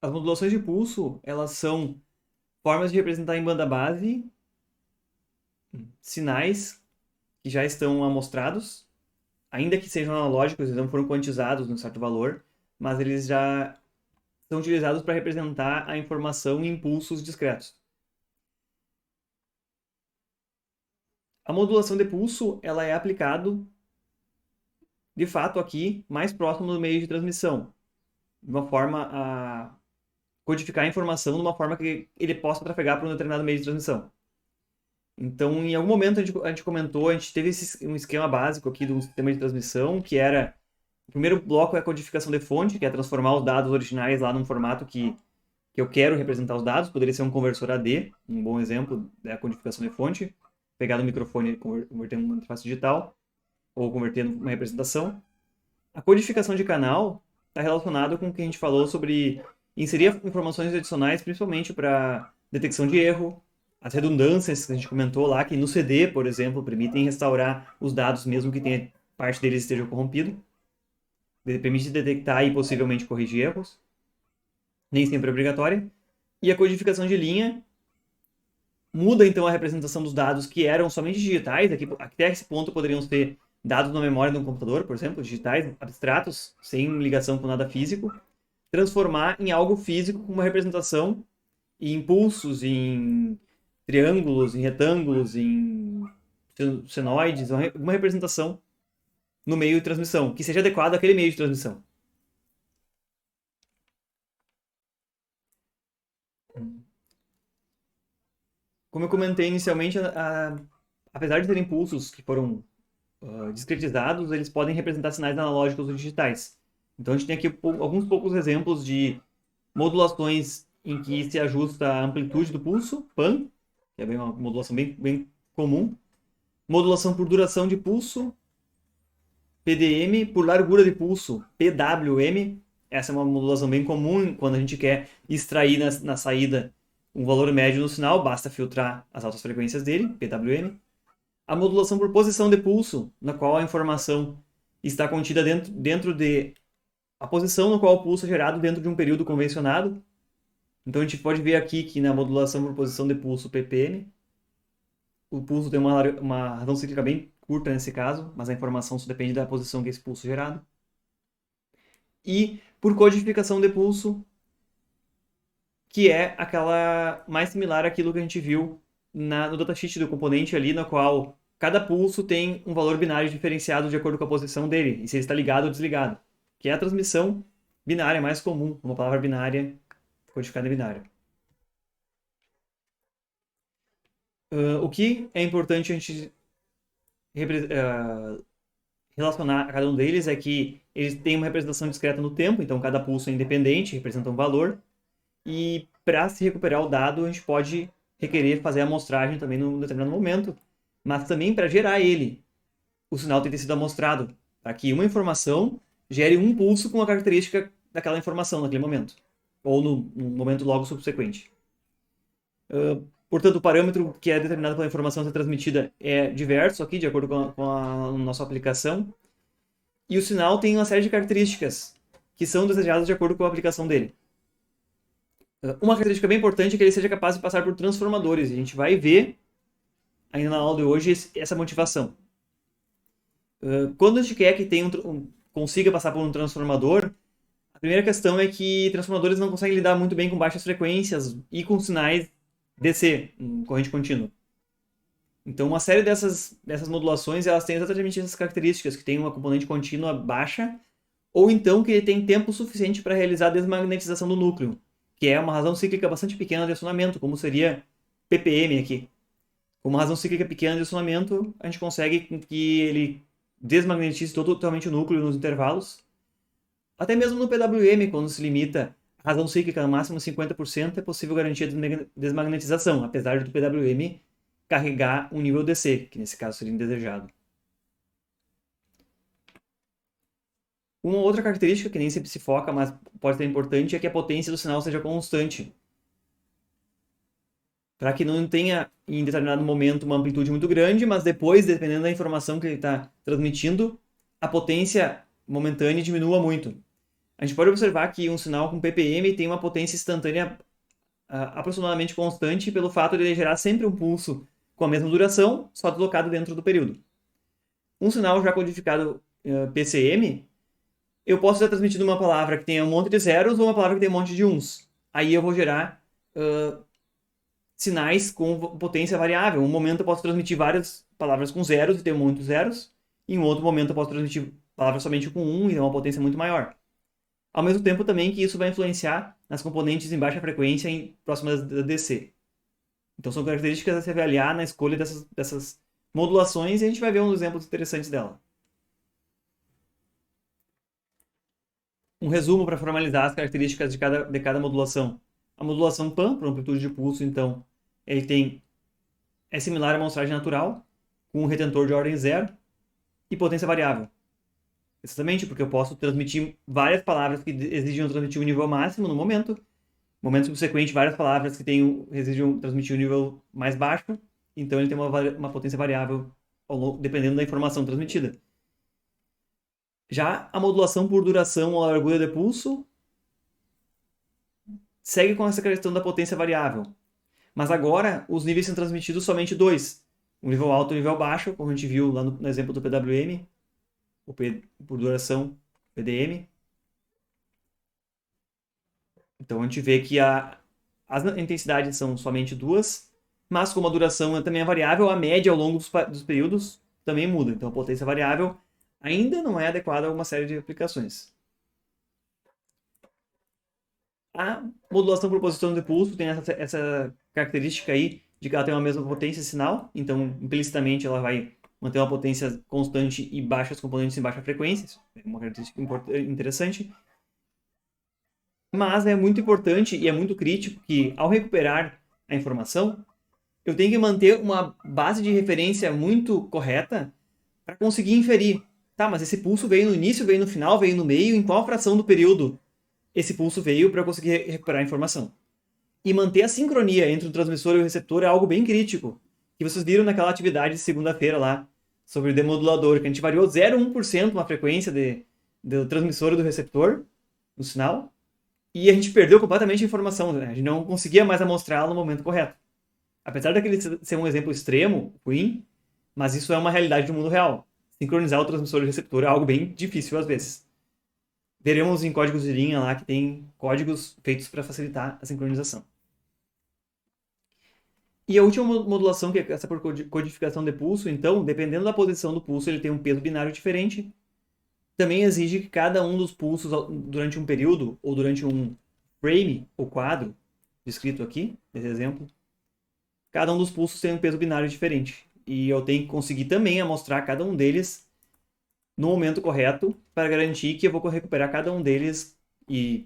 As modulações de pulso, elas são formas de representar em banda base sinais que já estão amostrados, ainda que sejam analógicos, eles não foram quantizados num certo valor, mas eles já são utilizados para representar a informação em impulsos discretos. A modulação de pulso, ela é aplicado, de fato, aqui, mais próximo do meio de transmissão, de uma forma a codificar a informação de uma forma que ele possa trafegar para um determinado meio de transmissão. Então, em algum momento a gente comentou, a gente teve um esquema básico aqui de um sistema de transmissão, que era, o primeiro bloco é a codificação de fonte, que é transformar os dados originais lá num formato que eu quero representar os dados, poderia ser um conversor AD, um bom exemplo da codificação de fonte, pegar no microfone e converter numa interface digital, ou converter numa representação. A codificação de canal está relacionada com o que a gente falou sobre inserir informações adicionais, principalmente para detecção de erro, as redundâncias que a gente comentou lá, que no CD, por exemplo, permitem restaurar os dados mesmo que tenha parte deles esteja corrompido. Permite detectar e possivelmente corrigir erros. Nem sempre é obrigatória. E a codificação de linha muda então a representação dos dados que eram somente digitais, aqui, até esse ponto poderiam ser dados na memória de um computador, por exemplo, digitais, abstratos, sem ligação com nada físico, transformar em algo físico com uma representação em impulsos, em triângulos, em retângulos, em senoides, uma representação no meio de transmissão, que seja adequado àquele meio de transmissão. Como eu comentei inicialmente, apesar de terem impulsos que foram discretizados, eles podem representar sinais analógicos ou digitais. Então a gente tem aqui alguns poucos exemplos de modulações em que se ajusta a amplitude do pulso, PAN, que é uma modulação bem comum. Modulação por duração de pulso, PDM, por largura de pulso, PWM. Essa é uma modulação bem comum quando a gente quer extrair na saída um valor médio no sinal, basta filtrar as altas frequências dele, PWM. A modulação por posição de pulso, na qual a informação está contida dentro de a posição no qual o pulso é gerado dentro de um período convencionado. Então a gente pode ver aqui que na modulação por posição de pulso ppm, o pulso tem uma razão cíclica bem curta nesse caso, mas a informação só depende da posição que esse pulso é gerado. E por codificação de pulso, que é aquela mais similar àquilo que a gente viu no datasheet do componente ali, na qual cada pulso tem um valor binário diferenciado de acordo com a posição dele, e se ele está ligado ou desligado, que é a transmissão binária mais comum, uma palavra binária codificada em binário. O que é importante a gente relacionar a cada um deles é que eles têm uma representação discreta no tempo, então cada pulso é independente, representa um valor, e para se recuperar o dado, a gente pode requerer fazer a amostragem também num determinado momento, mas também para gerar ele, o sinal tem que ter sido amostrado, para que uma informação gere um pulso com a característica daquela informação naquele momento, ou no momento logo subsequente. Portanto, o parâmetro que é determinado pela informação a ser transmitida é diverso aqui, de acordo com a nossa aplicação, e o sinal tem uma série de características que são desejadas de acordo com a aplicação dele. Uma característica bem importante é que ele seja capaz de passar por transformadores. E a gente vai ver, ainda na aula de hoje, essa motivação. Quando a gente quer que consiga passar por um transformador, a primeira questão é que transformadores não conseguem lidar muito bem com baixas frequências e com sinais DC, em corrente contínua. Então, uma série dessas modulações, elas têm exatamente essas características, que tem uma componente contínua baixa, ou então que ele tem tempo suficiente para realizar a desmagnetização do núcleo, que é uma razão cíclica bastante pequena de acionamento, como seria ppm aqui. Com uma razão cíclica pequena de acionamento, a gente consegue que ele desmagnetize totalmente o núcleo nos intervalos. Até mesmo no PWM, quando se limita a razão cíclica no máximo 50%, é possível garantir a desmagnetização, apesar do PWM carregar um nível DC, que nesse caso seria indesejado. Uma outra característica que nem sempre se foca, mas pode ser importante, é que a potência do sinal seja constante. Para que não tenha, em determinado momento, uma amplitude muito grande, mas depois, dependendo da informação que ele está transmitindo, a potência momentânea diminua muito. A gente pode observar que um sinal com ppm tem uma potência instantânea aproximadamente constante pelo fato de ele gerar sempre um pulso com a mesma duração, só deslocado dentro do período. Um sinal já codificado PCM, eu posso estar transmitindo uma palavra que tenha um monte de zeros ou uma palavra que tenha um monte de uns. Aí eu vou gerar sinais com potência variável. Um momento eu posso transmitir várias palavras com zeros e ter muitos zeros, e em outro momento eu posso transmitir palavras somente com um e ter uma potência muito maior. Ao mesmo tempo também que isso vai influenciar nas componentes em baixa frequência próximas da DC. Então são características a se avaliar na escolha dessas modulações e a gente vai ver uns exemplos interessantes dela. Um resumo para formalizar as características de cada modulação. A modulação PAN, para amplitude de pulso, então, é similar à amostragem natural, com um retentor de ordem zero e potência variável. Exatamente, porque eu posso transmitir várias palavras que exigem transmitir o nível máximo no momento subsequente, várias palavras que exigem transmitir o nível mais baixo, então ele tem uma potência variável dependendo da informação transmitida. Já a modulação por duração ou largura de pulso segue com essa questão da potência variável. Mas agora os níveis são transmitidos somente dois. O nível alto e o nível baixo, como a gente viu lá no exemplo do PWM, por duração PDM. Então a gente vê que as intensidades são somente duas, mas como a duração também é variável, a média ao longo dos períodos também muda. Então a potência variável ainda não é adequada a uma série de aplicações. A modulação por posição de pulso tem essa característica aí de que ela tem uma mesma potência sinal, então implicitamente ela vai manter uma potência constante e baixas componentes em baixa frequência, isso é uma característica interessante. Mas é muito importante e é muito crítico que, ao recuperar a informação, eu tenho que manter uma base de referência muito correta para conseguir inferir. Tá, mas esse pulso veio no início, veio no final, veio no meio, em qual fração do período esse pulso veio para eu conseguir recuperar a informação. E manter a sincronia entre o transmissor e o receptor é algo bem crítico. Que vocês viram naquela atividade de segunda-feira lá, sobre o demodulador, que a gente variou 0,1% uma frequência do transmissor e do receptor, no sinal, e a gente perdeu completamente a informação, né? A gente não conseguia mais amostrá-la no momento correto. Apesar daquele ser um exemplo extremo, ruim, mas isso é uma realidade do mundo real. Sincronizar o transmissor e o receptor é algo bem difícil às vezes. Veremos em códigos de linha lá que tem códigos feitos para facilitar a sincronização. E a última modulação, que é essa por codificação de pulso, então, dependendo da posição do pulso, ele tem um peso binário diferente. Também exige que cada um dos pulsos, durante um período, ou durante um frame, ou quadro, descrito aqui, nesse exemplo, cada um dos pulsos tem um peso binário diferente. E eu tenho que conseguir também amostrar cada um deles no momento correto para garantir que eu vou recuperar cada um deles e,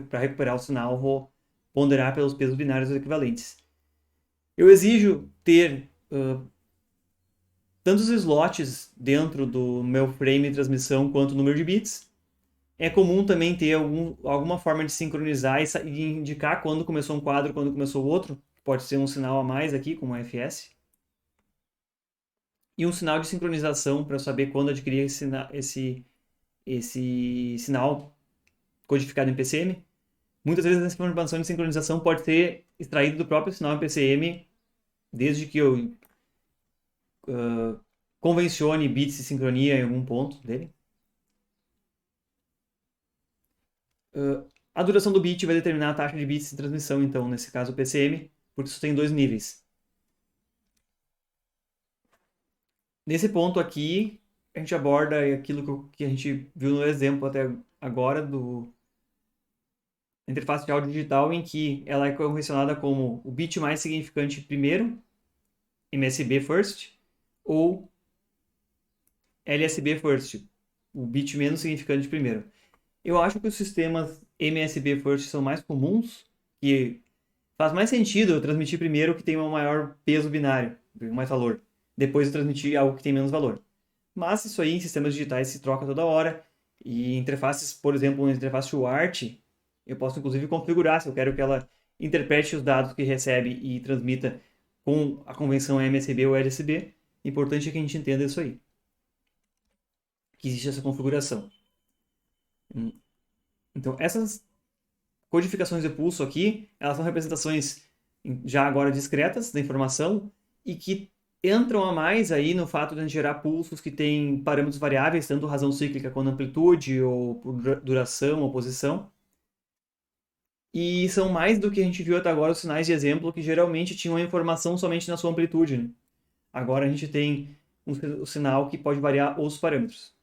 para recuperar o sinal, eu vou ponderar pelos pesos binários equivalentes. Eu exijo ter tantos slots dentro do meu frame de transmissão quanto o número de bits. É comum também ter alguma forma de sincronizar e indicar quando começou um quadro e quando começou o outro. Pode ser um sinal a mais aqui, como um FS. E um sinal de sincronização para eu saber quando adquirir esse sinal codificado em PCM. Muitas vezes essa informação de sincronização pode ser extraída do próprio sinal em PCM, desde que eu convencione bits de sincronia em algum ponto dele. A duração do bit vai determinar a taxa de bits de transmissão, então, nesse caso o PCM, porque isso tem dois níveis. Nesse ponto aqui, a gente aborda aquilo que a gente viu no exemplo até agora do interface de áudio digital, em que ela é convencionada como o bit mais significante primeiro, MSB first, ou LSB first, o bit menos significante primeiro. Eu acho que os sistemas MSB first são mais comuns, que faz mais sentido eu transmitir primeiro o que tem um maior peso binário, mais valor. Depois eu transmitir algo que tem menos valor. Mas isso aí em sistemas digitais se troca toda hora. E interfaces, por exemplo, uma interface UART, eu posso inclusive configurar se eu quero que ela interprete os dados que recebe e transmita com a convenção MSB ou LSB. Importante é que a gente entenda isso aí. Que existe essa configuração. Então, essas codificações de pulso aqui, elas são representações já agora discretas da informação e que entram a mais aí no fato de a gente gerar pulsos que têm parâmetros variáveis, tanto razão cíclica quanto amplitude, ou por duração ou posição. E são mais do que a gente viu até agora os sinais de exemplo, que geralmente tinham a informação somente na sua amplitude, né? Agora a gente tem um sinal que pode variar os parâmetros.